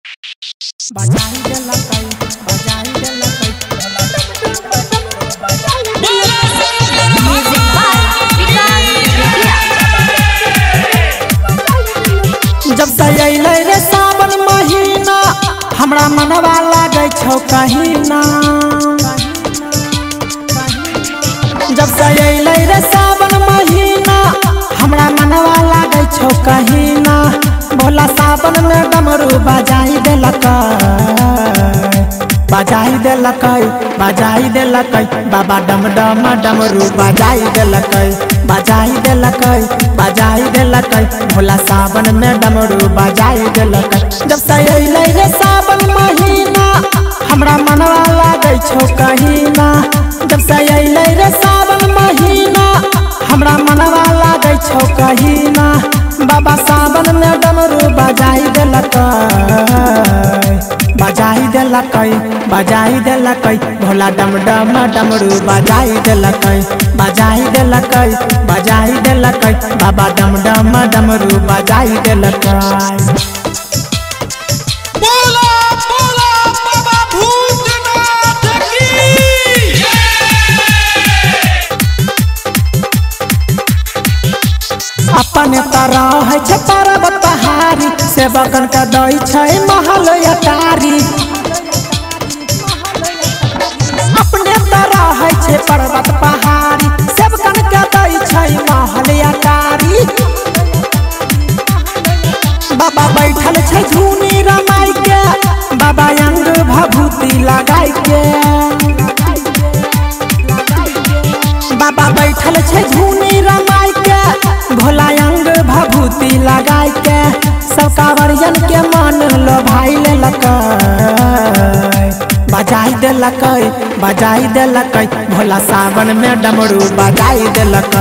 बजाई देला कई बजाई देला कई म्यूजिक बाय जब से अइले रे सावन महीना हमरा मनवा लागे छौ कहीं ना। जब से अइले रे सावन महीना हमरा मनवा लागे छौ कहीं ना। भोला सावन में डमरू बजाई देलक बजाई देलक बजाई देलक बाबा डम डम डमरू बजाई देलक बजाई देलक बजाई देलक भोला सावन में डमरू बजाई देलक। जब से अइले रे सावन महीना हमरा मनवा लागे छौ कहीं ना। जब से अइले रे सावन महीना हमरा मनवा लागे छौ कहीं ना। बाबा सावन में डमरू बजाई देलक बजाई देलक बजाई देलक भोला डम डम डमरू बजाई देलक बजाई देलक बजाई देलक बाबा डम डम डमरू बजाई देलक। अपने तरह है पर्वत पहाड़ी से बगन का दई छै महल अटारी। अपने तरह है पर्वत पहाड़ी से बगन का दई छै महल अटारी। बाबा बैठल छै झूनी रमाई के बाबा अंग भभूति लगाई के। बाबा बैठल छै झूनी रमाई के भोला अंग भभूति लगाई के सब कांवरियन के मन लोभाई लेलक बजाई देलक बजाई देलक भोला सावन में डमरू बजाई देलक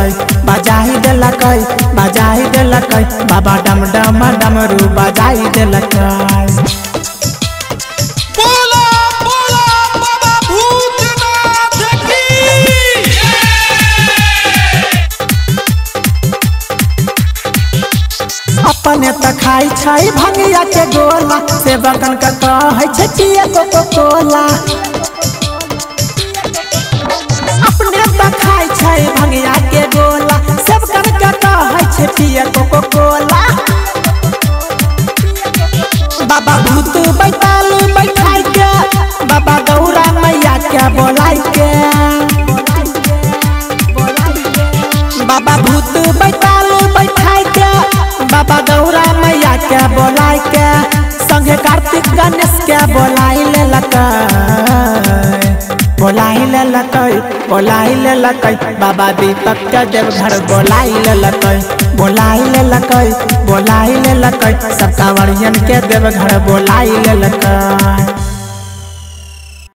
बजाई देलक बजाई देलक बाबा डम डम डमरू बजाई देलक। अपने त खाई छै भंगिया के गोला से बगन का कहै छै पिए कोको कोला। अपने त खाई छै भंगिया के गोला से बगन का कहै छै पिए कोको कोला। बाबा भूत बैताल बैठाई के बाबा गौरा मैया के बोलाई के। बाबा भूत बैताल बैठाई के बाबा गौरा मैया के बोलाई के संगे कार्तिक गणेश के बोलाई लेलक बोलाई लेलक बोलाई लेलक बाबा दीपक के देवघर बोलाई लेलक बोलाई लेलक बोलाई लेलक सब कांवरियन के देवघर बोलाई लेलक।